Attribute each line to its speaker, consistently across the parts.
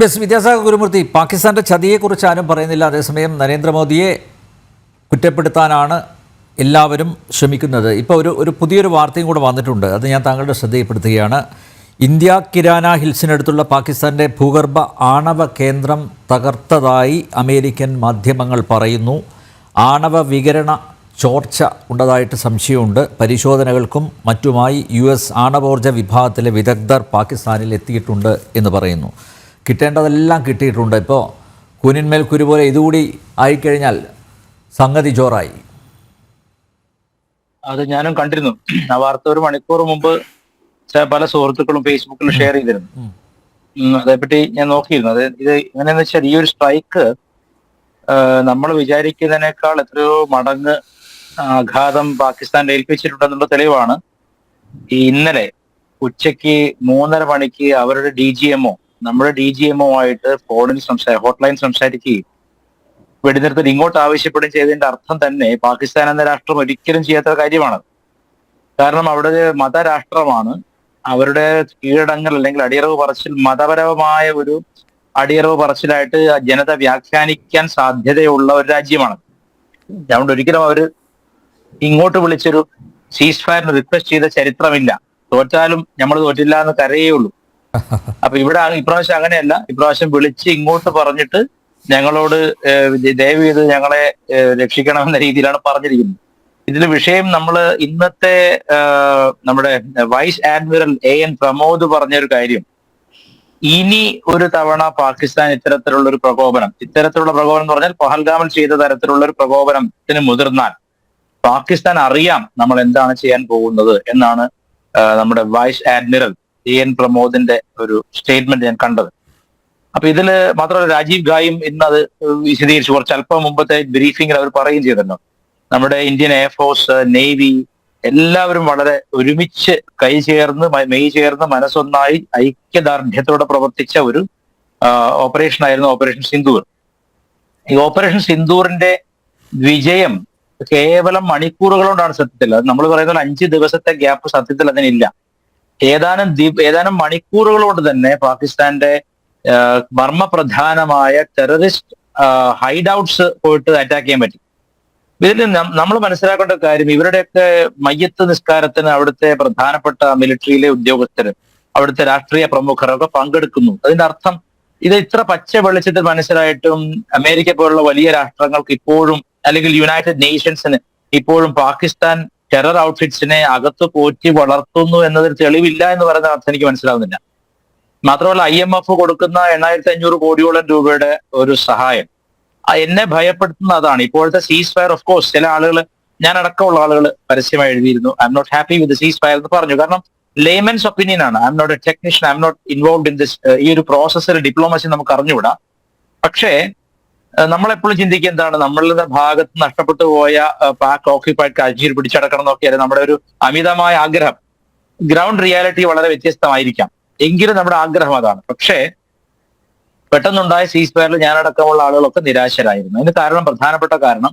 Speaker 1: S Vidyasagar Gurumurthy, പാകിസ്ഥാന്റെ ചതിയെക്കുറിച്ച് ആരും പറയുന്നില്ല. അതേസമയം നരേന്ദ്രമോദിയെ കുറ്റപ്പെടുത്താനാണ് എല്ലാവരും ശ്രമിക്കുന്നത്. ഇപ്പോൾ ഒരു പുതിയൊരു വാർത്തയും കൂടെ വന്നിട്ടുണ്ട്. അത് ഞാൻ താങ്കളുടെ ശ്രദ്ധയിൽപ്പെടുത്തുകയാണ്. ഇന്ത്യ കിരാന ഹിൽസിനടുത്തുള്ള പാകിസ്ഥാന്റെ ഭൂഗർഭ ആണവ കേന്ദ്രം തകർത്തതായി അമേരിക്കൻ മാധ്യമങ്ങൾ പറയുന്നു. ആണവ വികിരണ ചോർച്ച ഉണ്ടതായിട്ട് സംശയമുണ്ട്. പരിശോധനകൾക്കും മറ്റുമായി US ആണവോർജ്ജ വിഭാഗത്തിലെ വിദഗ്ധർ പാകിസ്ഥാനിൽ എത്തിയിട്ടുണ്ട് എന്ന് പറയുന്നു. കിട്ടേണ്ടതെല്ലാം കിട്ടിയിട്ടുണ്ട്. ഇപ്പോൾ കുനിന്മേൽ കുരു പോലെ ഇതുകൂടി ആയിക്കഴിഞ്ഞാൽ സംഗതി ജോറായി.
Speaker 2: അത് ഞാനും കണ്ടിരുന്നു. ആ വാർത്ത ഒരു മണിക്കൂർ മുമ്പ് പല സുഹൃത്തുക്കളും ഫേസ്ബുക്കിൽ ഷെയർ ചെയ്തിരുന്നു. അതേപ്പറ്റി ഞാൻ നോക്കിയിരുന്നു. ഇത് എങ്ങനെയാന്ന് വെച്ചാൽ ഈ ഒരു സ്ട്രൈക്ക് നമ്മൾ വിചാരിക്കുന്നതിനേക്കാൾ എത്രയോ മടങ്ങ് ആഘാതം പാകിസ്ഥാൻ ഏൽപ്പിച്ചിട്ടുണ്ടെന്നുള്ള തെളിവാണ്. ഈ ഇന്നലെ ഉച്ചയ്ക്ക് 3:30 മണിക്ക് അവരുടെ DGMO നമ്മുടെ DGMO ആയിട്ട് ഹോട്ട്ലൈൻ സംസാരിക്കുകയും വെടിനിർത്തൽ ഇങ്ങോട്ട് ആവശ്യപ്പെടുകയും ചെയ്തതിന്റെ അർത്ഥം തന്നെ പാകിസ്ഥാൻ എന്ന രാഷ്ട്രം ഒരിക്കലും ചെയ്യാത്ത കാര്യമാണ്. കാരണം അവിടെ മതരാഷ്ട്രമാണ്. അവരുടെ കീഴടങ്ങൽ അല്ലെങ്കിൽ അടിയറവ് പറച്ചിൽ മതപരമായ ഒരു അടിയറവ് പറച്ചിലായിട്ട് ജനത വ്യാഖ്യാനിക്കാൻ സാധ്യതയുള്ള ഒരു രാജ്യമാണ്. അതുകൊണ്ട് ഒരിക്കലും അവര് ഇങ്ങോട്ട് വിളിച്ചൊരു സീസ് ഫയറിന് റിക്വസ്റ്റ് ചെയ്ത ചരിത്രമില്ല. തോറ്റാലും നമ്മൾ തോറ്റില്ല എന്ന് കരയേ ഉള്ളൂ. അപ്പൊ ഇപ്രാവശ്യം അങ്ങനെയല്ല. ഇപ്രാവശ്യം വിളിച്ച് ഇങ്ങോട്ട് പറഞ്ഞിട്ട് ഞങ്ങളോട് ദയവ് ചെയ്ത് ഞങ്ങളെ രക്ഷിക്കണമെന്ന രീതിയിലാണ് പറഞ്ഞിരിക്കുന്നത്. ഇതില് വിഷയം നമ്മൾ ഇന്നത്തെ നമ്മുടെ വൈസ് അഡ്മിറൽ AN പ്രമോദ് പറഞ്ഞൊരു കാര്യം, ഇനി ഒരു തവണ പാകിസ്ഥാൻ ഇത്തരത്തിലുള്ള പ്രകോപനം എന്ന് പറഞ്ഞാൽ പഹൽഗാമിൽ ചെയ്ത തരത്തിലുള്ള ഒരു പ്രകോപനത്തിന് മുതിർന്നാൽ പാകിസ്ഥാൻ അറിയാം നമ്മൾ എന്താണ് ചെയ്യാൻ പോകുന്നത് എന്നാണ് നമ്മുടെ വൈസ് അഡ്മിറൽ AN പ്രമോദിന്റെ ഒരു സ്റ്റേറ്റ്മെന്റ് ഞാൻ കണ്ടത്. അപ്പൊ ഇതില് മാത്രമല്ല, രാജീവ് ഗായും ഇന്ന് അത് വിശദീകരിച്ചു. അല്പം മുമ്പത്തെ ബ്രീഫിംഗിൽ അവർ പറയുകയും ചെയ്തല്ലോ, നമ്മുടെ ഇന്ത്യൻ എയർഫോഴ്സ്, നേവി എല്ലാവരും വളരെ ഒരുമിച്ച് മെയ് ചേർന്ന് മനസ്സൊന്നായി ഐക്യദാർഢ്യത്തോടെ പ്രവർത്തിച്ച ഒരു ഓപ്പറേഷൻ ആയിരുന്നു ഓപ്പറേഷൻ സിന്ദൂർ. ഈ ഓപ്പറേഷൻ സിന്ദൂറിന്റെ വിജയം കേവലം മണിക്കൂറുകൾ കൊണ്ടാണ്. സത്യത്തിൽ അത് നമ്മൾ പറയുന്ന 5 ദിവസത്തെ ഗ്യാപ്പ് സത്യത്തിൽ അതിനില്ല. ഏതാനും മണിക്കൂറുകൾ കൊണ്ട് തന്നെ പാകിസ്ഥാന്റെ മർമ്മപ്രധാനമായ ടെററിസ്റ്റ് ഹൈഡ് ഔട്ട്സ് പോയിട്ട് അറ്റാക്ക് ചെയ്യാൻ പറ്റി. ഇതിൽ നമ്മൾ മനസ്സിലാക്കേണ്ട കാര്യം, ഇവരുടെയൊക്കെ മയ്യത്ത് നിസ്കാരത്തിന് അവിടുത്തെ പ്രധാനപ്പെട്ട മിലിറ്ററിയിലെ ഉദ്യോഗസ്ഥര്, അവിടുത്തെ രാഷ്ട്രീയ പ്രമുഖരൊക്കെ പങ്കെടുക്കുന്നു. അതിന്റെ അർത്ഥം ഇത് ഇത്ര പച്ച വെളിച്ചത്തിൽ മനസ്സിലായിട്ടും അമേരിക്ക പോലുള്ള വലിയ രാഷ്ട്രങ്ങൾക്ക് ഇപ്പോഴും, അല്ലെങ്കിൽ യുണൈറ്റഡ് നേഷൻസിന് ഇപ്പോഴും പാകിസ്ഥാൻ ടെറർ ഔട്ട്ഫിറ്റ്സിനെ അകത്ത് പോറ്റി വളർത്തുന്നു എന്നതിൽ തെളിവില്ല എന്ന് പറയുന്ന അർത്ഥം എനിക്ക് മനസ്സിലാവുന്നില്ല. മാത്രമല്ല, IMF കൊടുക്കുന്ന 8500 കോടിയോളം രൂപയുടെ ഒരു സഹായം എന്നെ ഭയപ്പെടുത്തുന്ന അതാണ്. ഇപ്പോഴത്തെ സീസ് ഫയർ, ഓഫ് കോഴ്സ് ചില ആളുകൾ, ഞാൻ അടക്കമുള്ള ആളുകൾ പരസ്യമായി എഴുതിയിരുന്നു, I'm not happy with ceasefire എന്ന് പറഞ്ഞു. കാരണം ലേമൻസ് ഒപ്പീനിയൻ ആണ്. I'm not a technician, I'm not involve in this. ഈ ഒരു പ്രോസസ്സിൽ ഡിപ്ലോമസി നമുക്ക് അറിഞ്ഞുകൂടാ. പക്ഷേ നമ്മളെപ്പോഴും ചിന്തിക്കുക എന്താണ്, നമ്മളുടെ ഭാഗത്ത് നഷ്ടപ്പെട്ടു പോയ പാക് ഓക്യുപൈഡ് കാശ്മീർ പിടിച്ചടക്കണം എന്നൊക്കെയാണ് നമ്മുടെ ഒരു അമിതമായ ആഗ്രഹം. ഗ്രൗണ്ട് റിയാലിറ്റി വളരെ വ്യത്യസ്തമായിരിക്കാം, എങ്കിലും നമ്മുടെ ആഗ്രഹം അതാണ്. പക്ഷേ പെട്ടെന്നുണ്ടായ സീസ് ഫയറിൽ ഞാനടക്കമുള്ള ആളുകളൊക്കെ നിരാശരായിരുന്നു. അതിന് പ്രധാനപ്പെട്ട കാരണം,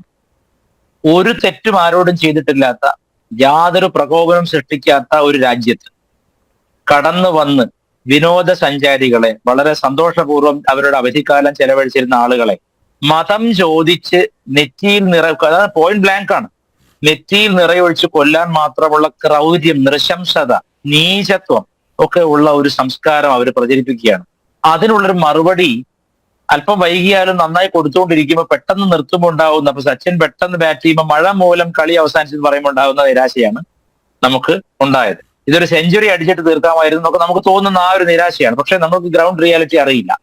Speaker 2: ഒരു തെറ്റും ആരോടും ചെയ്തിട്ടില്ലാത്ത, യാതൊരു പ്രകോപനം സൃഷ്ടിക്കാത്ത ഒരു രാജ്യത്ത് കടന്നു വന്ന് വിനോദസഞ്ചാരികളെ, വളരെ സന്തോഷപൂർവ്വം അവരുടെ അവധിക്കാലം ചെലവഴിച്ചിരുന്ന ആളുകളെ മതം ചോദിച്ച് നെറ്റിയിൽ അതായത് പോയിന്റ് ബ്ലാങ്ക് ആണ്, നെറ്റിയിൽ നിറയൊഴിച്ച് കൊല്ലാൻ മാത്രമുള്ള ക്രൗര്യം, നൃശംസത, നീചത്വം ഒക്കെ ഉള്ള ഒരു സംസ്കാരം അവർ പ്രചരിപ്പിക്കുകയാണ്. അതിനുള്ളൊരു മറുപടി അല്പം വൈകിയാലും നന്നായി കൊടുത്തുകൊണ്ടിരിക്കുമ്പോൾ പെട്ടെന്ന് നിർത്തുമ്പോൾ ഉണ്ടാവുന്ന, അപ്പൊ സച്ചിൻ പെട്ടെന്ന് ബാറ്റ് ചെയ്യുമ്പോൾ മഴ മൂലം കളി അവസാനിച്ചെന്ന് പറയുമ്പോൾ ഉണ്ടാകുന്ന നിരാശയാണ് നമുക്ക് ഉണ്ടായത്. ഇതൊരു സെഞ്ചുറി അടിച്ചിട്ട് തീർക്കാമായിരുന്നു എന്നൊക്കെ നമുക്ക് തോന്നുന്ന ആ ഒരു നിരാശയാണ്. പക്ഷെ നമുക്ക് ഗ്രൗണ്ട് റിയാലിറ്റി അറിയില്ല.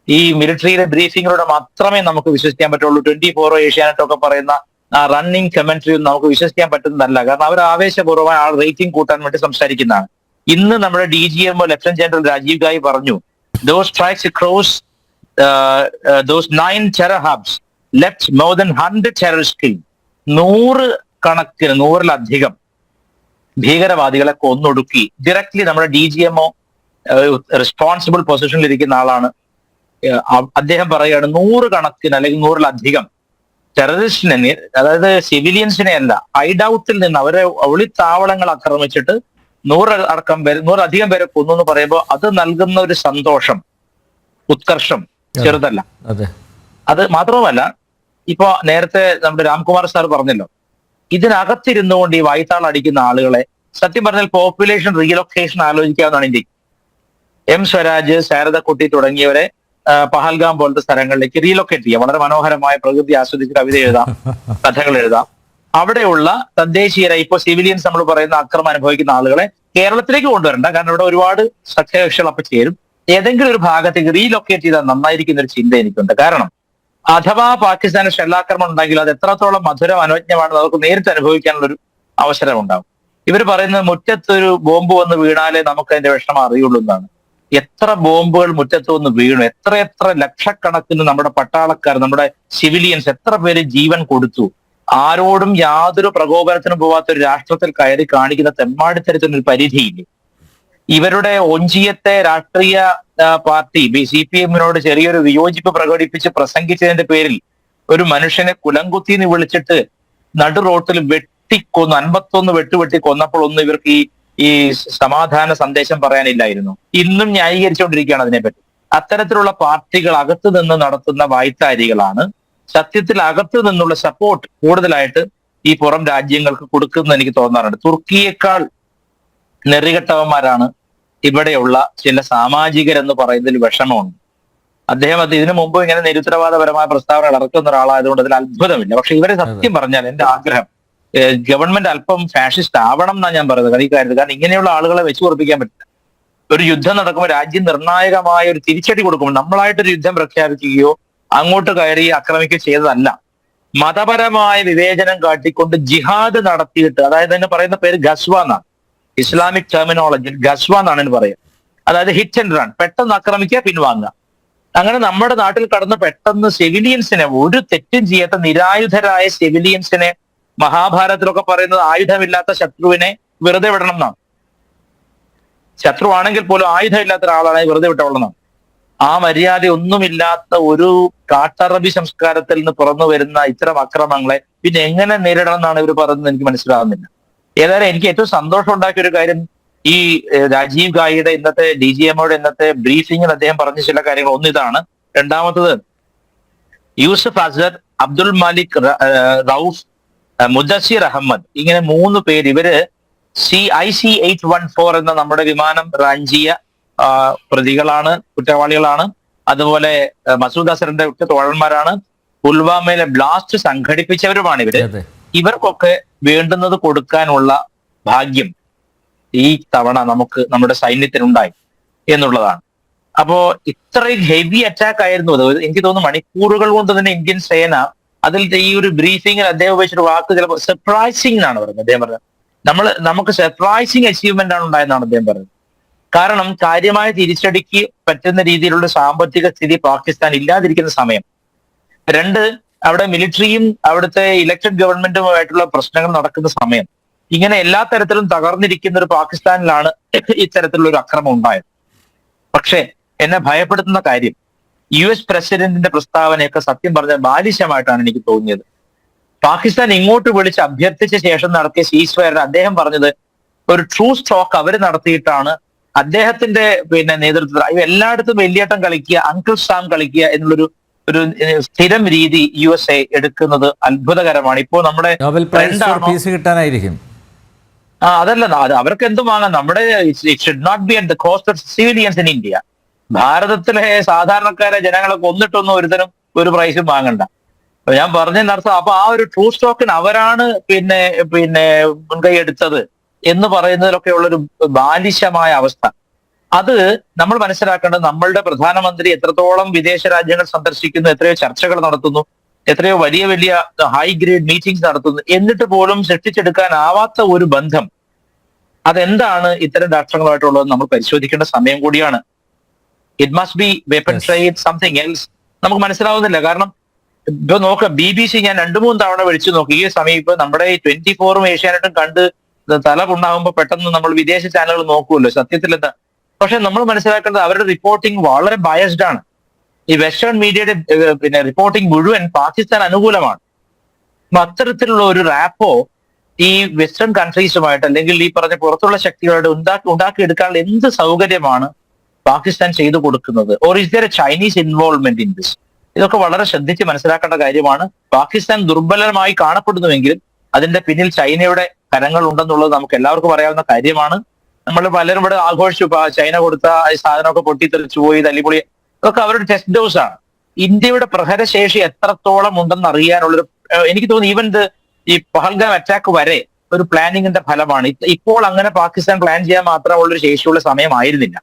Speaker 2: ഈ മിലിറ്ററിയിലെ ബ്രീഫിങ്ങിലൂടെ മാത്രമേ നമുക്ക് വിശ്വസിക്കാൻ പറ്റുള്ളൂ. 24 ഏഷ്യാനെറ്റ് ഒക്കെ പറയുന്ന ആ റണ്ണിങ് കമന്ററി നമുക്ക് വിശ്വസിക്കാൻ പറ്റുന്നതല്ല. കാരണം അവർ ആവേശപൂർവ്വമായി ആ റേറ്റിംഗ് കൂട്ടാൻ വേണ്ടി സംസാരിക്കുന്നതാണ്. ഇന്ന് നമ്മുടെ DGMO ലഫ്റ്റനന്റ് ജനറൽ രാജീവ് ഗായി പറഞ്ഞു, those strikes across those 9 terror hubs left more than 100 terrorists killed. 100-ലധികം ഭീകരവാദികളെ കൊന്നൊടുക്കി. Directly നമ്മുടെ DGMO റെസ്പോൺസിബിൾ പൊസിഷനിൽ ഇരിക്കുന്ന ആളാണ്. അദ്ദേഹം പറയുകയാണ്, 100 അല്ലെങ്കിൽ 100-ലധികം ടെററിസ്റ്റിനെ, അതായത് സിവിലിയൻസിനെ അല്ല, ഹൈഡ് ഔട്ടിൽ നിന്ന് അവരെ ഒളിത്താവളങ്ങൾ ആക്രമിച്ചിട്ട് 100-ലധികം പേരെ കൊന്നു എന്ന് പറയുമ്പോൾ അത് നൽകുന്ന ഒരു സന്തോഷം ഉത്കർഷം ചെറുതല്ല.
Speaker 1: അതെ.
Speaker 2: അത് മാത്രവുമല്ല, ഇപ്പൊ നേരത്തെ നമ്മുടെ രാംകുമാർ സാർ പറഞ്ഞല്ലോ, ഇതിനകത്തിരുന്നുകൊണ്ട് ഈ വായ്ത്താൾ അടിക്കുന്ന ആളുകളെ സത്യം പറഞ്ഞാൽ പോപ്പുലേഷൻ റീലൊക്കേഷൻ ആലോചിക്കാവുന്നതാണ് ഇന്ത്യക്ക്. എം സ്വരാജ്, ശാരദക്കുട്ടി തുടങ്ങിയവരെ പഹൽഗാം പോലത്തെ സ്ഥലങ്ങളിലേക്ക് റീലൊക്കേറ്റ് ചെയ്യാം. വളരെ മനോഹരമായ പ്രകൃതി ആസ്വദിച്ച് കവിത എഴുതാം, കഥകൾ എഴുതാം. അവിടെയുള്ള തദ്ദേശീയരായി ഇപ്പൊ സിവിലിയൻസ് നമ്മൾ പറയുന്ന അക്രമം അനുഭവിക്കുന്ന ആളുകളെ കേരളത്തിലേക്ക് കൊണ്ടുവരണ്ട, കാരണം ഇവിടെ ഒരുപാട് സഖ്യകക്ഷികൾ അപ്പൊ ചേരും. ഏതെങ്കിലും ഒരു ഭാഗത്തേക്ക് റീലൊക്കേറ്റ് ചെയ്താൽ നന്നായിരിക്കുന്ന ഒരു ചിന്ത എനിക്കുണ്ട്. കാരണം അഥവാ പാകിസ്ഥാന് ഷെല്ലാക്രമണം ഉണ്ടെങ്കിൽ അത് എത്രത്തോളം മധുരം അനുജ്ഞമാണെന്ന് നമുക്ക് നേരിട്ട് അനുഭവിക്കാനുള്ള ഒരു അവസരം ഉണ്ടാവും. ഇവർ പറയുന്നത് മുറ്റത്തൊരു ബോംബ് വന്ന് വീണാലേ നമുക്ക് അതിന്റെ വിഷമം അറിയുള്ളൂ എന്നാണ്. എത്ര ബോംബുകൾ മുറ്റത്ത് വന്ന് വീണു, എത്ര ലക്ഷക്കണക്കിന് നമ്മുടെ പട്ടാളക്കാർ, നമ്മുടെ സിവിലിയൻസ് എത്ര പേര് ജീവൻ കൊടുത്തു. ആരോടും യാതൊരു പ്രകോപനത്തിനും പോവാത്ത ഒരു രാഷ്ട്രത്തിൽ കയറി കാണിക്കുന്ന തെമ്മാടിത്തരത്തിനൊരു പരിധിയില്ലേ. ഇവരുടെ ഒഞ്ചിയത്തെ രാഷ്ട്രീയ പാർട്ടി CPM-നോട് ചെറിയൊരു വിയോജിപ്പ് പ്രകടിപ്പിച്ച് പ്രസംഗിച്ചതിന്റെ പേരിൽ ഒരു മനുഷ്യനെ കുലംകുത്തിന്ന് വിളിച്ചിട്ട് നടു റോട്ടിൽ വെട്ടിക്കൊന്നു, 51 വെട്ടി കൊന്നപ്പോൾ ഒന്നും ഇവർക്ക് ഈ സമാധാന സന്ദേശം പറയാനില്ലായിരുന്നു. ഇന്നും ന്യായീകരിച്ചുകൊണ്ടിരിക്കുകയാണ് അതിനെപ്പറ്റി. അത്തരത്തിലുള്ള പാർട്ടികൾ അകത്തു നിന്ന് നടത്തുന്ന വായ്ത്താരികളാണ് സത്യത്തിൽ അകത്തു നിന്നുള്ള സപ്പോർട്ട് കൂടുതലായിട്ട് ഈ പുറം രാജ്യങ്ങൾക്ക് കൊടുക്കുന്നത് എനിക്ക് തോന്നാറുണ്ട്. തുർക്കിയേക്കാൾ നെറികെട്ടവന്മാരാണ് ഇവിടെയുള്ള ചില സാമാജികരെന്ന് പറയുന്നതിൽ വിഷമമുണ്ട്. അദ്ദേഹം ഇതിനു മുമ്പ് ഇങ്ങനെ നിരുത്തരവാദപരമായ പ്രസ്താവനകൾ ഇറക്കുന്ന ഒരാളായതുകൊണ്ട് അതിൽ അത്ഭുതമില്ല. പക്ഷെ ഇവരെ സത്യം പറഞ്ഞാൽ എന്റെ ആഗ്രഹം ഗവൺമെന്റ് അല്പം ഫാഷിസ്റ്റ് ആവണം എന്നാണ് ഞാൻ പറയുന്നത് ഈ കാര്യത്തിൽ. കാരണം ഇങ്ങനെയുള്ള ആളുകളെ വെച്ചു ഉറപ്പിക്കാൻ പറ്റില്ല. ഒരു യുദ്ധം നടക്കുമ്പോൾ രാജ്യം നിർണായകമായ ഒരു തിരിച്ചടി കൊടുക്കുമ്പോൾ നമ്മളായിട്ടൊരു യുദ്ധം പ്രഖ്യാപിക്കുകയോ അങ്ങോട്ട് കയറി ആക്രമിക്കുകയോ ചെയ്തതല്ല. മതപരമായ വിവേചനം കാട്ടിക്കൊണ്ട് ജിഹാദ് നടത്തിയിട്ട്, അതായത് തന്നെ പറയുന്ന പേര് ഗസ്വ എന്നാണ്, ഇസ്ലാമിക് ടെർമിനോളജിയിൽ ഗസ്വ എന്നാണ് എന്ന് പറയുക. അതായത് ഹിറ്റ് ആൻഡ് റൺ, പെട്ടെന്ന് ആക്രമിക്കുക പിൻവാങ്ങുക. അങ്ങനെ നമ്മുടെ നാട്ടിൽ കടന്ന് പെട്ടെന്ന് സിവിലിയൻസിനെ, ഒരു തെറ്റും ചെയ്യാത്ത നിരായുധരായ സിവിലിയൻസിനെ, മഹാഭാരതത്തിലൊക്കെ പറയുന്നത് ആയുധമില്ലാത്ത ശത്രുവിനെ വെറുതെ വിടണം എന്നാണ്. ശത്രുവാണെങ്കിൽ പോലും ആയുധമില്ലാത്ത ഒരാളാണെങ്കിൽ വെറുതെ വിട്ടോളണം. ആ മര്യാദ ഒന്നുമില്ലാത്ത ഒരു കാട്ടറബി സംസ്കാരത്തിൽ നിന്ന് പുറന്നു വരുന്ന ഇത്തരം അക്രമങ്ങളെ പിന്നെ എങ്ങനെ നേരിടണം എന്നാണ് ഇവർ പറയുന്നത് എനിക്ക് മനസ്സിലാകുന്നില്ല. ഏതായാലും എനിക്ക് ഏറ്റവും സന്തോഷം ഉണ്ടാക്കിയ ഒരു കാര്യം, ഈ രാജീവ് ഗായിയുടെ ഇന്നത്തെ DGMOയുടെ ഇന്നത്തെ ബ്രീഫിംഗിൽ അദ്ദേഹം പറഞ്ഞ ചില കാര്യങ്ങൾ. ഒന്ന് ഇതാണ്. രണ്ടാമത്തത്, യൂസഫ് അസർ, അബ്ദുൽ മാലിക് റൌഫ്, മുദസ്സിർ അഹമ്മദ്, ഇങ്ങനെ 3 പേര്, ഇവര് IC-814 എന്ന നമ്മുടെ വിമാനം റാഞ്ചിയ പ്രതികളാണ്, കുറ്റവാളികളാണ്. അതുപോലെ മസൂദ് അസറിന്റെ ഉറ്റ തോഴന്മാരാണ്. പുൽവാമയിലെ ബ്ലാസ്റ്റ് സംഘടിപ്പിച്ചവരുമാണ് ഇവര്. ഇവർക്കൊക്കെ വേണ്ടുന്നത് കൊടുക്കാനുള്ള ഭാഗ്യം ഈ തവണ നമ്മുടെ സൈന്യത്തിനുണ്ടായി എന്നുള്ളതാണ്. അപ്പോ ഇത്രയും ഹെവി അറ്റാക്ക് ആയിരുന്നു അത്. എനിക്ക് തോന്നുന്നു മണിക്കൂറുകൾ കൊണ്ട് തന്നെ ഇന്ത്യൻ സേന അതിൽ ഈ ഒരു ബ്രീഫിംഗിൽ അദ്ദേഹം ഉപയോഗിച്ചൊരു വാക്ക് ചിലപ്പോൾ സർപ്രൈസിംഗ് എന്നാണ് പറയുന്നത്. അദ്ദേഹം പറഞ്ഞത് നമുക്ക് സർപ്രൈസിംഗ് അച്ചീവ്മെന്റ് ആണ് ഉണ്ടായെന്നാണ് അദ്ദേഹം പറഞ്ഞത്. കാരണം കാര്യമായ തിരിച്ചടിക്ക് പറ്റുന്ന രീതിയിലുള്ള സാമ്പത്തിക സ്ഥിതി പാകിസ്ഥാൻ ഇല്ലാതിരിക്കുന്ന സമയം. 2, അവിടെ മിലിറ്ററിയും അവിടുത്തെ ഇലക്ടഡ് ഗവൺമെന്റുമായിട്ടുള്ള പ്രശ്നങ്ങൾ നടക്കുന്ന സമയം. ഇങ്ങനെ എല്ലാ തരത്തിലും തകർന്നിരിക്കുന്ന ഒരു പാകിസ്ഥാനിലാണ് ഇത്തരത്തിലുള്ള ഒരു അക്രമം ഉണ്ടായത്. പക്ഷേ എന്നെ ഭയപ്പെടുത്തുന്ന കാര്യം, US പ്രസിഡന്റിന്റെ പ്രസ്താവനയൊക്കെ സത്യം പറഞ്ഞാൽ ബാലിശമായിട്ടാണ് എനിക്ക് തോന്നിയത്. പാകിസ്ഥാൻ ഇങ്ങോട്ട് വിളിച്ച് അഭ്യർത്ഥിച്ച ശേഷം നടത്തിയ സീസ് അദ്ദേഹം പറഞ്ഞത് ഒരു ട്രൂ സ്റ്റോക്ക് അവർ നടത്തിയിട്ടാണ് അദ്ദേഹത്തിന്റെ നേതൃത്വത്തിൽ എല്ലായിടത്തും വലിയേട്ടം കളിക്കുക, അങ്കിൾ സാം കളിക്കുക എന്നുള്ളൊരു സ്ഥിരം രീതി USA എടുക്കുന്നത് അത്ഭുതകരമാണ്. ഇപ്പോ നമ്മുടെ
Speaker 1: കിട്ടാനായിരിക്കും.
Speaker 2: അതല്ല, അവർക്ക് എന്തും വാങ്ങാം. നമ്മുടെ it should not be at the cost of civilians in India. ഭാരതത്തിലെ സാധാരണക്കാരെ ജനങ്ങളെ കൊന്നിട്ടൊന്നും ഒരുതരം ഒരു പ്രൈസും വാങ്ങണ്ട. ഞാൻ പറഞ്ഞതിനർത്ഥം അപ്പൊ ആ ഒരു ട്രൂ സ്റ്റോക്കിന് അവരാണ് മുൻകൈ എടുത്തത് എന്ന് പറയുന്നതിലൊക്കെ ഉള്ളൊരു ബാലിശമായ അവസ്ഥ. അത് നമ്മൾ മനസ്സിലാക്കേണ്ടത്, നമ്മളുടെ പ്രധാനമന്ത്രി എത്രത്തോളം വിദേശ രാജ്യങ്ങൾ സന്ദർശിക്കുന്നു, എത്രയോ ചർച്ചകൾ നടത്തുന്നു, എത്രയോ വലിയ വലിയ ഹൈ ഗ്രേഡ് മീറ്റിംഗ്സ് നടത്തുന്നു, എന്നിട്ട് പോലും സൃഷ്ടിച്ചെടുക്കാനാവാത്ത ഒരു ബന്ധം അതെന്താണ് ഇത്തരം രാഷ്ട്രങ്ങളുമായിട്ടുള്ളത് നമ്മൾ പരിശോധിക്കേണ്ട സമയം കൂടിയാണ്. It must be weapon trade, something else. നമുക്ക് മനസ്സിലാവുന്നില്ല. കാരണം ഇപ്പൊ നോക്കാം, BBC ഞാൻ 2-3 തവണ വിളിച്ചു നോക്കി. ഈ സമയം ഇപ്പൊ നമ്മുടെ 24-ഉം ഏഷ്യാനെറ്റും കണ്ട് തല പുണ്ണാകുമ്പോൾ പെട്ടെന്ന് നമ്മൾ വിദേശ ചാനലുകൾ നോക്കുമല്ലോ സത്യത്തിൽ എന്താ. പക്ഷെ നമ്മൾ മനസ്സിലാക്കേണ്ടത് അവരുടെ റിപ്പോർട്ടിംഗ് വളരെ ബയസ്ഡ് ആണ്. ഈ വെസ്റ്റേൺ മീഡിയയുടെ റിപ്പോർട്ടിംഗ് മുഴുവൻ പാകിസ്ഥാൻ അനുകൂലമാണ്. അത്തരത്തിലുള്ള ഒരു റാപ്പോ ഈ വെസ്റ്റേൺ കൺട്രീസുമായിട്ട് അല്ലെങ്കിൽ ഈ പറഞ്ഞ പുറത്തുള്ള ശക്തികളോട് ഉണ്ടാക്കിയെടുക്കാനുള്ള എന്ത് സൗകര്യമാണ് പാകിസ്ഥാൻ ചെയ്തു കൊടുക്കുന്നത്? Or is there A Chinese involvement in this? ഇതൊക്കെ വളരെ ശ്രദ്ധിച്ച് മനസ്സിലാക്കേണ്ട കാര്യമാണ്. പാകിസ്ഥാൻ ദുർബലമായി കാണപ്പെടുന്നുവെങ്കിലും അതിന്റെ പിന്നിൽ ചൈനയുടെ കരങ്ങൾ ഉണ്ടെന്നുള്ളത് നമുക്ക് എല്ലാവർക്കും അറിയാവുന്ന കാര്യമാണ്. നമ്മൾ പലരും ഇവിടെ ആഘോഷിച്ചു ചൈന കൊടുത്ത ഈ സാധനമൊക്കെ പൊട്ടിത്തെറിച്ചു പോയി, തല്ലിപ്പൊളി. ഇതൊക്കെ അവരുടെ ടെസ്റ്റ് ഡോസ് ആണ്. ഇന്ത്യയുടെ പ്രഹരശേഷി എത്രത്തോളം ഉണ്ടെന്ന് അറിയാനുള്ളൊരു എനിക്ക് തോന്നുന്നു ഈവൻ ഈ പഹൽഗാം അറ്റാക്ക് വരെ ഒരു പ്ലാനിങ്ങിന്റെ ഫലമാണ്. ഇപ്പോൾ അങ്ങനെ പാകിസ്ഥാൻ പ്ലാൻ ചെയ്യാൻ മാത്രമുള്ള ഒരു ശേഷിയുള്ള സമയമായിരുന്നില്ല.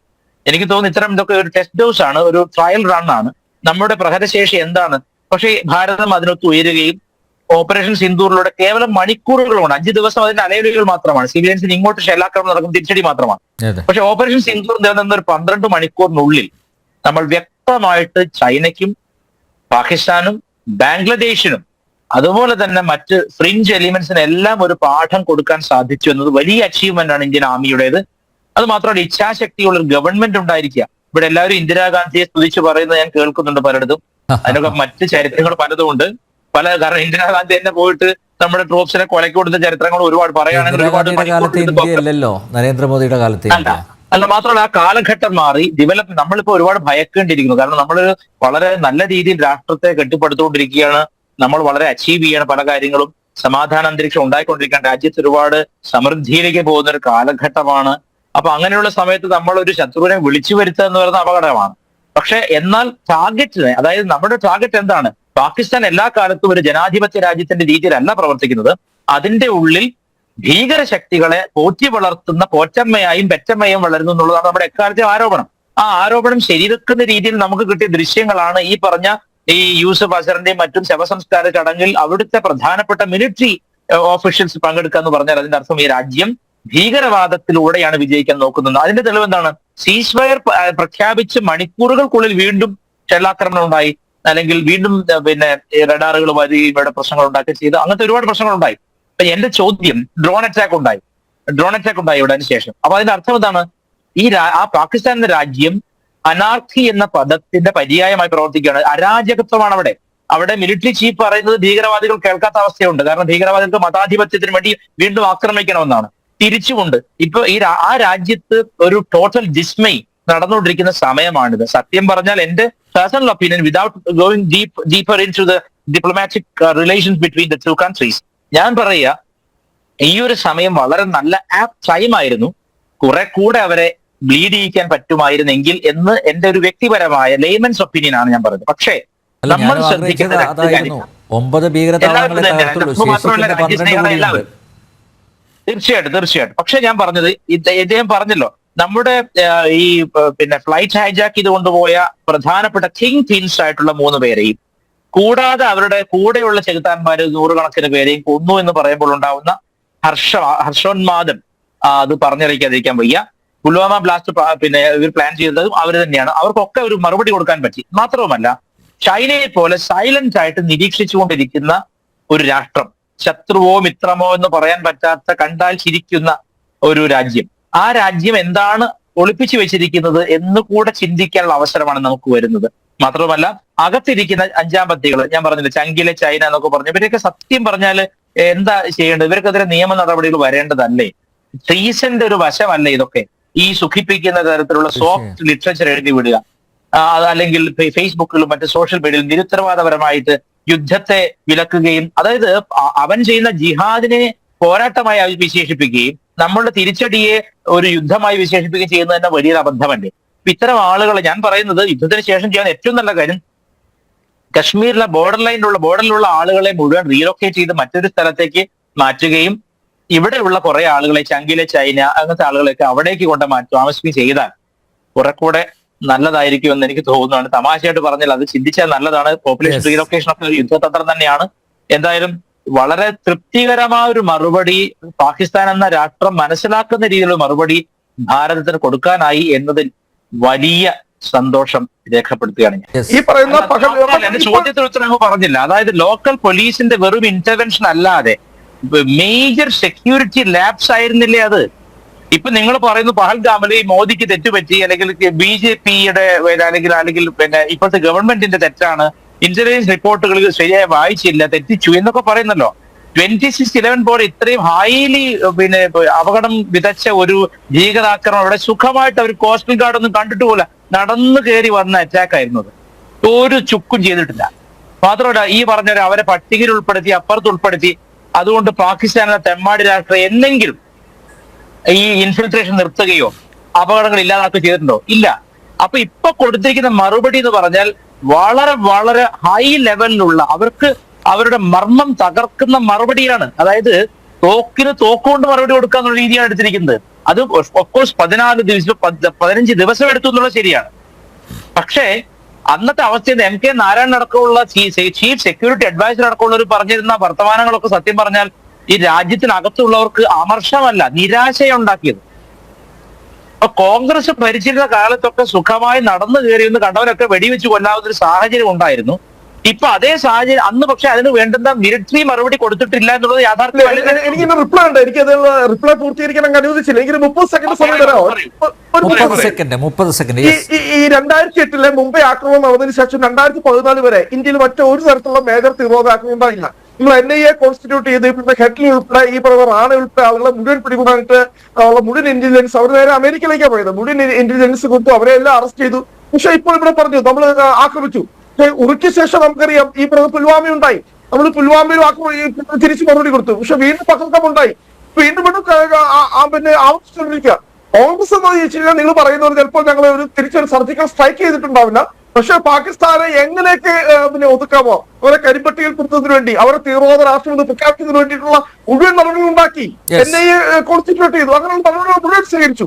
Speaker 2: എനിക്ക് തോന്നുന്നു ഇത്തരം ഇതൊക്കെ ഒരു ടെസ്റ്റ് ഡോസ് ആണ്, ഒരു ട്രയൽ റൺ ആണ്. നമ്മുടെ പ്രഹരശേഷി എന്താണ്? പക്ഷേ ഭാരതം അതിനൊത്ത് ഉയരുകയും ഓപ്പറേഷൻ സിന്ദൂറിലൂടെ കേവലം മണിക്കൂറുകളുമാണ്, 5 ദിവസം അതിന്റെ അലയൊലികൾ മാത്രമാണ്. സിവിലിയൻസിന് ഇങ്ങോട്ട് ഷെല്ലാക്രമണം നടക്കും, തിരിച്ചടി മാത്രമാണ്. പക്ഷെ ഓപ്പറേഷൻ സിന്ദൂർ നിലനിന്ന ഒരു 12 മണിക്കൂറിനുള്ളിൽ നമ്മൾ വ്യക്തമായിട്ട് ചൈനയ്ക്കും പാകിസ്ഥാനും ബാംഗ്ലാദേശിനും അതുപോലെ തന്നെ മറ്റ് ഫ്രിഞ്ച് എലിമെന്റ്സിന് എല്ലാം ഒരു പാഠം കൊടുക്കാൻ സാധിച്ചു എന്നത് വലിയ അച്ചീവ്മെന്റ് ആണ് ഇന്ത്യൻ ആർമിയുടേത്. അത് മാത്രമല്ല, ഇച്ഛാശക്തിയുള്ള ഒരു ഗവൺമെന്റ് ഉണ്ടായിരിക്കുക. ഇവിടെ എല്ലാവരും ഇന്ദിരാഗാന്ധിയെ സ്തുതിച്ച് പറയുന്നത് ഞാൻ കേൾക്കുന്നുണ്ട് പലയിടത്തും. അതിനൊക്കെ മറ്റ് ചരിത്രങ്ങൾ പലതും ഉണ്ട്. കാരണം ഇന്ദിരാഗാന്ധി തന്നെ പോയിട്ട് നമ്മുടെ ട്രൂപ്സിനെ കൊലയ്ക്ക് കൊടുത്ത ചരിത്രങ്ങൾ ഒരുപാട് പറയുകയാണെങ്കിൽ
Speaker 1: നരേന്ദ്രമോദിയുടെ കാലത്ത്
Speaker 2: അല്ല, മാത്രമല്ല ആ കാലഘട്ടം മാറി ഡെവലപ്പ്. നമ്മളിപ്പോ ഒരുപാട് ഭയക്കേണ്ടിയിരിക്കുന്നു. കാരണം നമ്മൾ വളരെ നല്ല രീതിയിൽ രാഷ്ട്രത്തെ കെട്ടിപ്പടുത്തുകൊണ്ടിരിക്കുകയാണ്. നമ്മൾ വളരെ അച്ചീവ് ചെയ്യണം പല കാര്യങ്ങളും. സമാധാന അന്തരീക്ഷം ഉണ്ടായിക്കൊണ്ടിരിക്കുകയാണ്. രാജ്യത്ത് ഒരുപാട് സമൃദ്ധിയിലേക്ക് പോകുന്ന ഒരു കാലഘട്ടമാണ്. അപ്പൊ അങ്ങനെയുള്ള സമയത്ത് നമ്മൾ ഒരു ശത്രുവിനെ വിളിച്ചു വരുത്തുക എന്ന് പറയുന്ന അപകടമാണ്. പക്ഷെ എന്നാൽ ടാർഗറ്റിനെ, അതായത് നമ്മുടെ ടാർഗറ്റ് എന്താണ്? പാകിസ്ഥാൻ എല്ലാ കാലത്തും ഒരു ജനാധിപത്യ രാജ്യത്തിന്റെ രീതിയിലല്ല പ്രവർത്തിക്കുന്നത്. അതിന്റെ ഉള്ളിൽ ഭീകരശക്തികളെ പോറ്റി വളർത്തുന്ന പോറ്റമ്മയായും പെറ്റമ്മയും വളരുന്നു എന്നുള്ളതാണ് നമ്മുടെ എക്കാലത്തെ ആരോപണം. ആ ആരോപണം ശരിവെക്കുന്ന രീതിയിൽ നമുക്ക് കിട്ടിയ ദൃശ്യങ്ങളാണ് ഈ പറഞ്ഞ ഈ യൂസഫ് അസറിന്റെയും മറ്റും ശവസംസ്കാര ചടങ്ങിൽ അവിടുത്തെ പ്രധാനപ്പെട്ട മിലിറ്ററി ഓഫീഷ്യൽസ് പങ്കെടുക്കുക എന്ന് പറഞ്ഞാൽ അതിന്റെ അർത്ഥം ഈ രാജ്യം ഭീകരവാദത്തിലൂടെയാണ് വിജയിക്കാൻ നോക്കുന്നത്. അതിന്റെ തെളിവ് എന്താണ്? സീസ് ഫയർ പ്രഖ്യാപിച്ച് മണിക്കൂറുകൾക്കുള്ളിൽ വീണ്ടും ഷെല്ലാക്രമണം ഉണ്ടായി, അല്ലെങ്കിൽ വീണ്ടും പിന്നെ റഡാറുകൾ വരി ഇവിടെ പ്രശ്നങ്ങൾ ഉണ്ടാക്കി ചെയ്ത് അങ്ങനത്തെ ഒരുപാട് പ്രശ്നങ്ങൾ ഉണ്ടായി. അപ്പൊ എന്റെ ചോദ്യം, ഡ്രോൺ അറ്റാക്ക് ഉണ്ടായി ഇവിടെ അതിനുശേഷം. അപ്പൊ അതിന്റെ അർത്ഥം എന്താണ്? ആ പാകിസ്ഥാൻ എന്ന രാജ്യം അനാർക്കി എന്ന പദത്തിന്റെ പര്യായമായി പ്രവർത്തിക്കുകയാണ്. അരാജകത്വമാണ് അവിടെ മിലിറ്ററി ചീഫ് പറയുന്നത് ഭീകരവാദികൾ കേൾക്കാത്ത അവസ്ഥയുണ്ട്. കാരണം ഭീകരവാദികൾക്ക് മതാധിപത്യത്തിന് വേണ്ടി വീണ്ടും ആക്രമിക്കണമെന്നാണ്. തിരിച്ചുകൊണ്ട് ഇപ്പൊ ആ രാജ്യത്ത് ഒരു ടോട്ടൽ ഡിസ്മൈ നടന്നുകൊണ്ടിരിക്കുന്ന സമയമാണിത്. സത്യം പറഞ്ഞാൽ എന്റെ personal opinion, without going deeper into the diplomatic relations between the two countries, ഞാൻ പറയുക ഈ ഒരു സമയം വളരെ നല്ല ടൈം ആയിരുന്നു. കുറെ കൂടെ അവരെ ബ്ലീഡ് ചെയ്യിക്കാൻ പറ്റുമായിരുന്നെങ്കിൽ എന്ന് എന്റെ ഒരു വ്യക്തിപരമായ ലെയ്മൻസ് ഒപ്പീനിയൻ ആണ് ഞാൻ പറയുന്നത്. പക്ഷേ നമ്മൾ ശ്രദ്ധിക്കേണ്ട തീർച്ചയായിട്ടും. പക്ഷെ ഞാൻ പറഞ്ഞത് ഇദ്ദേഹം പറഞ്ഞല്ലോ, നമ്മുടെ ഈ പിന്നെ ഫ്ലൈറ്റ് ഹൈജാക്ക് ചെയ്ത് കൊണ്ടുപോയ പ്രധാനപ്പെട്ട കിങ് പിൻസ് ആയിട്ടുള്ള 3 പേരെയും കൂടാതെ അവരുടെ കൂടെയുള്ള ചെകുത്താന്മാര് 100 കണക്കിന് പേരെയും കൊന്നു എന്ന് പറയുമ്പോൾ ഉണ്ടാവുന്ന ഹർഷോന്മാദം അത് പറഞ്ഞറിയിക്കാതിരിക്കാൻ വയ്യ. പുൽവാമ ബ്ലാസ്റ്റ് പിന്നെ ഇവർ പ്ലാൻ ചെയ്തതും അവർ തന്നെയാണ്. അവർക്കൊക്കെ ഒരു മറുപടി കൊടുക്കാൻ പറ്റി. മാത്രവുമല്ല, ചൈനയെ പോലെ സൈലന്റ് ആയിട്ട് നിരീക്ഷിച്ചുകൊണ്ടിരിക്കുന്ന ഒരു രാഷ്ട്രം, ശത്രുവോ മിത്രമോ എന്ന് പറയാൻ പറ്റാത്ത, കണ്ടാൽ ചിരിക്കുന്ന ഒരു രാജ്യം, ആ രാജ്യം എന്താണ് ഒളിപ്പിച്ചു വെച്ചിരിക്കുന്നത് എന്ന് കൂടെ ചിന്തിക്കാനുള്ള അവസരമാണ് നമുക്ക് വരുന്നത്. മാത്രമല്ല, അകത്തിരിക്കുന്ന 5ാം പത്തികൾ, ഞാൻ പറഞ്ഞില്ല ചങ്കിലെ ചൈന എന്നൊക്കെ പറഞ്ഞു, ഇവരൊക്കെ സത്യം പറഞ്ഞാല് എന്താ ചെയ്യേണ്ടത്? ഇവർക്കെതിരെ നിയമ നടപടികൾ വരേണ്ടതല്ലേ? ട്രീസന്റെ ഒരു വശമല്ല ഇതൊക്കെ? ഈ സുഖിപ്പിക്കുന്ന തരത്തിലുള്ള സോഫ്റ്റ് ലിറ്ററേച്ചർ എഴുതി വിടുക, അല്ലെങ്കിൽ ഫേസ്ബുക്കിലും മറ്റ് സോഷ്യൽ മീഡിയയിലും നിരുത്തരവാദപരമായിട്ട് യുദ്ധത്തെ വിലക്കുകയും, അതായത് അവൻ ചെയ്യുന്ന ജിഹാദിനെ പോരാട്ടമായി വിശേഷിപ്പിക്കുകയും നമ്മളുടെ തിരിച്ചടിയെ ഒരു യുദ്ധമായി വിശേഷിപ്പിക്കുകയും ചെയ്യുന്നത് തന്നെ വലിയൊരു അബദ്ധമല്ലേ? ഇത്തരം ആളുകൾ, ഞാൻ പറയുന്നത് യുദ്ധത്തിന് ശേഷം ചെയ്യാൻ ഏറ്റവും നല്ല കാര്യം കശ്മീരിലെ ബോർഡറിലുള്ള ആളുകളെ മുഴുവൻ റീലൊക്കേറ്റ് ചെയ്ത് മറ്റൊരു സ്ഥലത്തേക്ക് മാറ്റുകയും ഇവിടെയുള്ള കുറെ ആളുകളെ, ചങ്കിലെ ചൈന അങ്ങനത്തെ ആളുകളെയൊക്കെ അവിടേക്ക് കൊണ്ട് താമസിക്കുകയും ചെയ്താൽ കുറെ കൂടെ നല്ലതായിരിക്കും എന്ന് എനിക്ക് തോന്നുന്നുണ്ട്. തമാശയായിട്ട് പറഞ്ഞാൽ അത് ചിന്തിച്ചാൽ നല്ലതാണ്. പോപ്പുലേഷൻ റീലൊക്കേഷൻ ഒക്കെ ഒരു യുദ്ധതന്ത്രം തന്നെയാണ്. എന്തായാലും വളരെ തൃപ്തികരമായ ഒരു മറുപടി പാകിസ്ഥാൻ എന്ന രാഷ്ട്രം മനസ്സിലാക്കുന്ന രീതിയിലുള്ള മറുപടി ഭാരതത്തിന് കൊടുക്കാനായി എന്നതിൽ വലിയ സന്തോഷം രേഖപ്പെടുത്തുകയാണ് ഞാൻ.
Speaker 3: ഈ പറയുന്ന
Speaker 2: എന്റെ ചോദ്യത്തിന് ഉത്തരം അങ്ങ് പറഞ്ഞില്ല. അതായത് ലോക്കൽ പോലീസിന്റെ വെറും ഇന്റർവെൻഷൻ അല്ലാതെ മേജർ സെക്യൂരിറ്റി ലാബ്സ് ആയിരുന്നില്ലേ അത്? ഇപ്പൊ നിങ്ങൾ പറയുന്നു പഹൽഗാമിൽ മോദിക്ക് തെറ്റുപറ്റി, അല്ലെങ്കിൽ BJPയുടെ അല്ലെങ്കിൽ പിന്നെ ഇപ്പോഴത്തെ ഗവൺമെന്റിന്റെ തെറ്റാണ്, ഇന്റലിജൻസ് റിപ്പോർട്ടുകൾ ശരിയായി വായിച്ചില്ല, തെറ്റിച്ചു എന്നൊക്കെ പറയുന്നല്ലോ. 26/11 പോലെ ഇത്രയും ഹൈലി അപകടം വിതച്ച ഒരു ഭീകരാക്രമണം അവിടെ സുഖമായിട്ട് അവർ കോസ്റ്റൽ ഗാർഡ് ഒന്നും കണ്ടിട്ട് പോല നടന്നു കയറി വന്ന അറ്റാക്ക് ആയിരുന്നത്. ഒരു ചുക്കും ചെയ്തിട്ടില്ല. മാത്രമല്ല ഈ പറഞ്ഞ അവരെ പട്ടികയിൽ ഉൾപ്പെടുത്തി അപ്പുറത്ത് ഉൾപ്പെടുത്തി അതുകൊണ്ട് പാകിസ്ഥാനിലെ തെമ്മാടി രാഷ്ട്രം എന്നെങ്കിലും ഈ ഇൻഫിൽട്രേഷൻ നിർത്തുകയോ അപകടങ്ങൾ ഇല്ലാതാക്കുകയോ ചെയ്തിട്ടുണ്ടോ? ഇല്ല. അപ്പൊ ഇപ്പൊ കൊടുത്തിരിക്കുന്ന മറുപടി എന്ന് പറഞ്ഞാൽ വളരെ വളരെ ഹൈ ലെവലിലുള്ള അവർക്ക് അവരുടെ മർമ്മം തകർക്കുന്ന മറുപടിയാണ്. അതായത് തോക്കിന് തോക്കുകൊണ്ട് മറുപടി കൊടുക്കാന്നുള്ള രീതിയാണ് എടുത്തിരിക്കുന്നത്. അത് ഓഫ്കോഴ്സ് 15 ദിവസം എടുത്തു എന്നുള്ളത് ശരിയാണ്. പക്ഷേ അന്നത്തെ അവസ്ഥയിൽ MK നാരായണൻ അടക്കമുള്ള ചീഫ് സെക്യൂരിറ്റി അഡ്വൈസർ അടക്കമുള്ളവർ പറഞ്ഞിരുന്ന വർത്തമാനങ്ങളൊക്കെ സത്യം പറഞ്ഞാൽ ഈ രാജ്യത്തിനകത്തുള്ളവർക്ക് അമർഷമല്ല, നിരാശയുണ്ടാക്കിയത്. അപ്പൊ കോൺഗ്രസ് ഭരിച്ചിരുന്ന കാലത്തൊക്കെ സുഖമായി നടന്നു കയറിയെന്ന് കണ്ടവരൊക്കെ വെടിവെച്ച് കൊല്ലാവുന്ന ഒരു സാഹചര്യം ഉണ്ടായിരുന്നു. ഇപ്പൊ അതേ സാഹചര്യം അന്ന്, പക്ഷെ അതിന് വേണ്ടുന്ന മിലിറ്ററി മറുപടി കൊടുത്തിട്ടില്ല എന്നുള്ളത് യാഥാർത്ഥ്യം.
Speaker 3: എനിക്ക് റിപ്ലൈ ഉണ്ട്, എനിക്ക് അത് റിപ്ലൈ പൂർത്തീകരിക്കാൻ അനുവദിച്ചില്ല. എനിക്ക് 30 സെക്കൻഡ് സമയം തരാമോ?
Speaker 1: 30 സെക്കൻഡ്.
Speaker 3: ഈ 2008 മുംബൈ ആക്രമണം നടന്നതിന് ശേഷം 2014 വരെ ഇന്ത്യയിൽ മറ്റു ഒരു തരത്തിലുള്ള മേജർ തീവ്രവാദ ആക്രമണം ഉണ്ടായില്ല. നിങ്ങൾ NIA കോൺസ്റ്റിറ്റ്യൂട്ട് ചെയ്ത് ഇപ്പോഴത്തെ ഹെഡ്ലി ഉൾപ്പെടെ ഈ പറയുന്ന റാണ ഉൾപ്പെടെ ആളുകളെ മുഴുവൻ പിടികൂടാനായിട്ട് മുഴുവൻ ഇന്റലിജൻസ് അവർ നേരെ അമേരിക്കയിലേക്കാണ് പോയത്. മുഴുവൻ ഇന്റലിജൻസ് കൊടുത്തു, അവരെ എല്ലാം അറസ്റ്റ് ചെയ്തു. പക്ഷെ ഇപ്പോൾ ഇവിടെ പറഞ്ഞു നമ്മൾ ആക്രമിച്ചു. ഉറുക്കിയ ശേഷം നമുക്കറിയാം ഈ പുൽവാമ ഉണ്ടായി. നമ്മൾ പുൽവാമയിൽ തിരിച്ചു മറുപടി കൊടുത്തു. പക്ഷെ വീണ്ടും പകർക്കം ഉണ്ടായി. വീണ്ടും ആവർത്തിച്ചുകൊണ്ടിരിക്കുക. കോൺഗ്രസ് എന്ന് ചോദിച്ചു കഴിഞ്ഞാൽ നിങ്ങൾ പറയുന്നത് ചിലപ്പോൾ ഞങ്ങൾ തിരിച്ചൊരു സർജിക്കൽ സ്ട്രൈക്ക് ചെയ്തിട്ടുണ്ടാവില്ല. പക്ഷെ പാകിസ്ഥാനെ എങ്ങനെയൊക്കെ ഒതുക്കാമോ അവരെ കരിമ്പട്ടികപ്പെടുത്തുന്നതിന് വേണ്ടി അവരെ തീവ്രവാദ രാഷ്ട്രം പ്രഖ്യാപിക്കുന്നതിന് വേണ്ടിയിട്ടുള്ള മുഴുവൻ നടപടികൾ ഉണ്ടാക്കി. NIA കോൺസ്റ്റിറ്റ്യൂട്ട് ചെയ്തു. അങ്ങനെയുള്ള നടപടികൾ മുഴുവൻ സ്വീകരിച്ചു.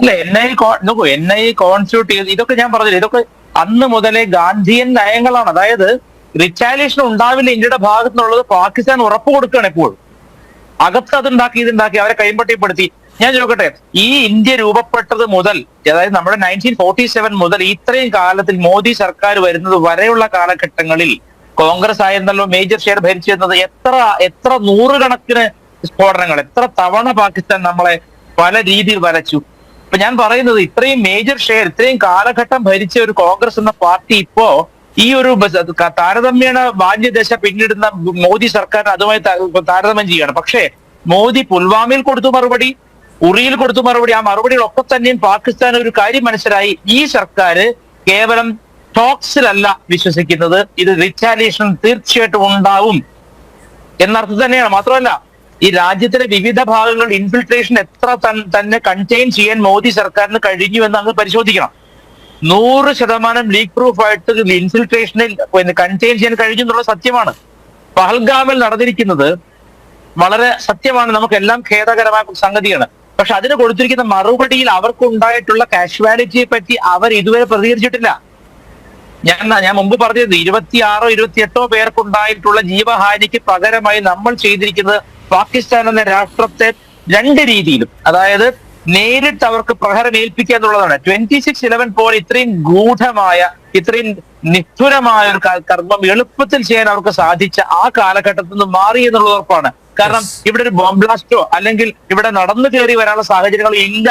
Speaker 2: അല്ല, NIA കോൺസ്റ്റിറ്റ്യൂട്ട് ചെയ്തു. ഇതൊക്കെ ഞാൻ പറഞ്ഞില്ല, ഇതൊക്കെ അന്ന് മുതലേ ഗാന്ധിയൻ നയങ്ങളാണ്. അതായത് റിറ്റാലിയേഷൻ ഉണ്ടാവില്ല ഇന്ത്യയുടെ ഭാഗത്തു നിന്നുള്ളത് പാകിസ്ഥാൻ ഉറപ്പ് കൊടുക്കുകയാണ്. എപ്പോഴും അകത്ത് അതുണ്ടാക്കി ഇതുണ്ടാക്കി അവരെ കൈമ്പട്ടിപ്പെടുത്തി. ഞാൻ ചോദിക്കട്ടെ, ഈ ഇന്ത്യ രൂപപ്പെട്ടത് മുതൽ, അതായത് നമ്മുടെ 1947 മുതൽ ഇത്രയും കാലത്തിൽ മോദി സർക്കാർ വരുന്നത് വരെയുള്ള കാലഘട്ടങ്ങളിൽ കോൺഗ്രസ് ആയിരുന്നല്ലോ മേജർ ഷെയർ ഭരിച്ചിരുന്നത്. എത്ര നൂറുകണക്കിന് സ്ഫോടനങ്ങൾ, എത്ര തവണ പാകിസ്ഥാൻ നമ്മളെ പല രീതിയിൽ വരച്ചു. ഇപ്പൊ ഞാൻ പറയുന്നത് ഇത്രയും മേജർ ഷെയർ ഇത്രയും കാലഘട്ടം ഭരിച്ച ഒരു കോൺഗ്രസ് എന്ന പാർട്ടി ഇപ്പോ ഈ ഒരു താരതമ്യേന ബാല്യദശ പിന്നിടുന്ന മോദി സർക്കാരിന് അതുമായി താരതമ്യം ചെയ്യാണ്. പക്ഷേ മോദി പുൽവാമയിൽ കൊടുത്തു മറുപടി, ഉറിയിൽ കൊടുത്തു മറുപടി. ആ മറുപടികളൊക്കെ തന്നെയും പാകിസ്ഥാൻ ഒരു കാര്യം മനസ്സിലായി, ഈ സർക്കാർ കേവലം ടോക്സിലല്ല വിശ്വസിക്കുന്നത്, ഇത് റിറ്റാലിയേഷൻ തീർച്ചയായിട്ടും ഉണ്ടാവും എന്നർത്ഥം തന്നെയാണ്. മാത്രമല്ല ഈ രാജ്യത്തിലെ വിവിധ ഭാഗങ്ങളിൽ ഇൻഫിൽട്രേഷൻ എത്ര തന്നെ കണ്ടെയ്ൻ ചെയ്യാൻ മോദി സർക്കാരിന് കഴിഞ്ഞു എന്ന് അങ്ങ് പരിശോധിക്കണം. 100% ലീക്ക് പ്രൂഫ് ആയിട്ട് ഇൻഫിൽട്രേഷനിൽ കണ്ടെയ്ൻ ചെയ്യാൻ കഴിഞ്ഞു എന്നുള്ളത് സത്യമാണ്. പഹൽഗാമിൽ നടന്നിരിക്കുന്നത് വളരെ സത്യമാണ്, നമുക്കെല്ലാം ഖേദകരമായ സംഗതിയാണ്. പക്ഷെ അതിന് കൊടുത്തിരിക്കുന്ന മറുപടിയിൽ അവർക്കുണ്ടായിട്ടുള്ള കാഷ്വാലിറ്റിയെ പറ്റി അവർ ഇതുവരെ പ്രതികരിച്ചിട്ടില്ല. ഞാൻ മുമ്പ് പറഞ്ഞത് 26 28 പേർക്കുണ്ടായിട്ടുള്ള ജീവഹാനിക്ക് പകരമായി നമ്മൾ ചെയ്തിരിക്കുന്നത് പാകിസ്ഥാൻ എന്ന രാഷ്ട്രത്തെ 2 രീതിയിലും, അതായത് നേരിട്ട് അവർക്ക് പ്രഹരം ഏൽപ്പിക്കുക എന്നുള്ളതാണ്. 26/11 പോലെ ഇത്രയും ഗൂഢമായ ഇത്രയും നിഷ്ഠുരമായ ഒരു കർമ്മം എളുപ്പത്തിൽ ചെയ്യാൻ അവർക്ക് സാധിച്ച ആ കാലഘട്ടത്തിൽ നിന്ന് മാറി എന്നുള്ളത് ഉറപ്പാണ്. കാരണം ഇവിടെ ഒരു ബോംബ് ബ്ലാസ്റ്റോ അല്ലെങ്കിൽ ഇവിടെ നടന്നു കയറി വരാനുള്ള സാഹചര്യങ്ങൾ ഇല്ല.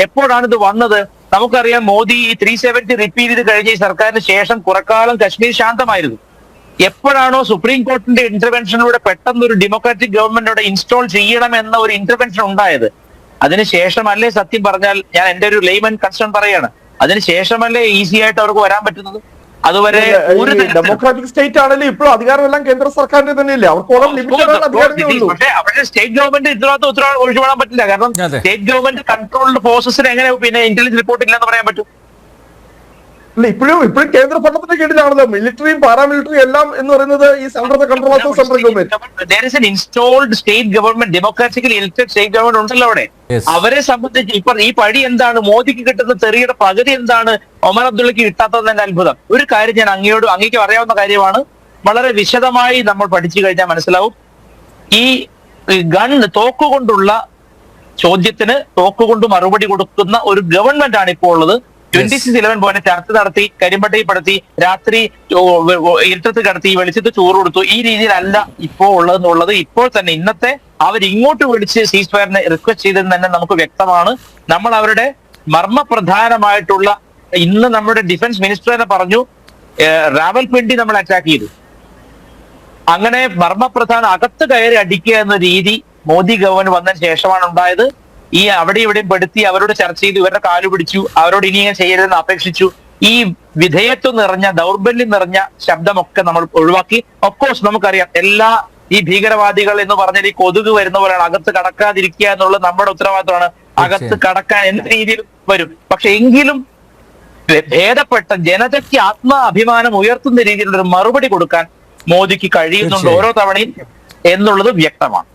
Speaker 2: എപ്പോഴാണ് ഇത് വന്നത്? നമുക്കറിയാം, മോദി ഈ 370 റിപ്പീൽ ചെയ്ത് കഴിഞ്ഞ ഈ സർക്കാരിന് ശേഷം കുറക്കാലം കശ്മീർ ശാന്തമായിരുന്നു. എപ്പോഴാണോ സുപ്രീം കോർട്ടിന്റെ ഇന്റർവെൻഷനിലൂടെ പെട്ടെന്ന് ഒരു ഡെമോക്രാറ്റിക് ഗവൺമെന്റ് അവിടെ ഇൻസ്റ്റാൾ ചെയ്യണം എന്ന ഒരു ഇന്റർവെൻഷൻ ഉണ്ടായത്, അതിനുശേഷമല്ലേ സത്യം പറഞ്ഞാൽ, ഞാൻ എന്റെ ഒരു ലെയ്മൻ കൺസേൺ പറയാണ്, അതിനുശേഷമല്ലേ ഈസി ആയിട്ട് അവർക്ക് വരാൻ പറ്റുന്നത്? അതുവരെ
Speaker 3: ഡെമോക്രാറ്റിക് സ്റ്റേറ്റ് ആണെങ്കിലും ഇപ്പോഴും അധികാരമെല്ലാം കേന്ദ്ര സർക്കാരിന്റെ തന്നെയല്ലേ,
Speaker 2: പക്ഷേ സ്റ്റേറ്റ് ഗവൺമെന്റ് ഉത്തരവാദിത്വം ഒഴിച്ചുവിടാൻ പറ്റില്ല. കാരണം സ്റ്റേറ്റ് ഗവൺമെന്റ് കൺട്രോൾഡ് ഫോഴ്സസിന് എങ്ങനെ ഇന്റലിജൻസ് റിപ്പോർട്ട് ഇല്ലെന്ന് പറയാൻ പറ്റും?
Speaker 3: അല്ല, ഇപ്പോഴും കേന്ദ്ര ഭരണത്തിന്റെ കീഴിലാണല്ലോ മിലിറ്ററിയും പാരാമിലിറ്ററിയും എല്ലാം എന്ന് പറയുന്നത് ഈ central control of central government.
Speaker 2: there is an installed state government, democratically elected state government ഉണ്ടല്ലോ അവിടെ. അവരെ സംബന്ധിച്ച് ഇപ്പൊ ഈ പഴി എന്താണ്? മോദിക്ക് കിട്ടുന്ന തെറിയുടെ പകുതി എന്താണ് ഒമർ അബ്ദുള്ളക്ക് കിട്ടാത്തതിന്റെ അത്ഭുതം? ഒരു കാര്യം ഞാൻ അങ്ങേക്ക് അറിയാവുന്ന കാര്യമാണ്, വളരെ വിശദമായി നമ്മൾ പഠിച്ചു കഴിഞ്ഞാൽ മനസ്സിലാവും. ഈ തോക്കുകൊണ്ടുള്ള ചോദ്യത്തിന് തോക്കുകൊണ്ട് മറുപടി കൊടുക്കുന്ന ഒരു ഗവൺമെന്റ് ആണ് ഇപ്പോൾ ഉള്ളത്. 26/11 പോലെ ചർച്ച നടത്തി, കരിമ്പട്ടയിൽപ്പെടുത്തി, രാത്രി ഇരുട്ടത്ത് കിടത്തി, വെളിച്ചത്ത് ചോറ് കൊടുത്തു, ഈ രീതിയിലല്ല ഇപ്പോൾ ഉള്ളതെന്നുള്ളത് ഇപ്പോൾ തന്നെ ഇന്നത്തെ അവരിങ്ങോട്ട് വിളിച്ച് സീസ് ഫയറിനെ റിക്വസ്റ്റ് ചെയ്തെന്ന് തന്നെ നമുക്ക് വ്യക്തമാണ്. നമ്മൾ അവരുടെ മർമ്മപ്രധാനമായിട്ടുള്ള, ഇന്ന് നമ്മുടെ ഡിഫൻസ് മിനിസ്റ്റർ തന്നെ പറഞ്ഞു, റാവൽപിണ്ടി നമ്മൾ അറ്റാക്ക് ചെയ്തു. അങ്ങനെ മർമ്മപ്രധാനം അകത്ത് കയറി അടിക്കുക എന്ന രീതി മോദി ഗവൺമെന്റ് വന്നതിന് ശേഷമാണ് ഉണ്ടായത്. ഈ അവിടെ ഇവിടെയും പെടുത്തി അവരോട് ചർച്ച ചെയ്തു, ഇവരുടെ കാലു പിടിച്ചു, അവരോട് ഇനി ഇങ്ങനെ ചെയ്യരുതെന്ന് അപേക്ഷിച്ചു. ഈ വിധേയത്വം നിറഞ്ഞ ദൗർബല്യം നിറഞ്ഞ ശബ്ദമൊക്കെ നമ്മൾ ഒഴിവാക്കി. ഓഫ്കോഴ്സ് നമുക്കറിയാം എല്ലാ ഈ ഭീകരവാദികൾ എന്ന് പറഞ്ഞാൽ ഈ കൊതുക് വരുന്ന പോലെയാണ്, അകത്ത് കടക്കാതിരിക്കുക എന്നുള്ളത് നമ്മുടെ ഉത്തരവാദിത്തമാണ്. അകത്ത് കടക്കാൻ എന്ത് രീതിയിൽ വരും, പക്ഷെ എങ്കിലും ഭേദപ്പെട്ട ജനതയ്ക്ക് ആത്മാഭിമാനം ഉയർത്തുന്ന രീതിയിലുള്ള ഒരു മറുപടി കൊടുക്കാൻ മോദിക്ക് കഴിയുന്നുണ്ട് ഓരോ തവണയും എന്നുള്ളത് വ്യക്തമാണ്.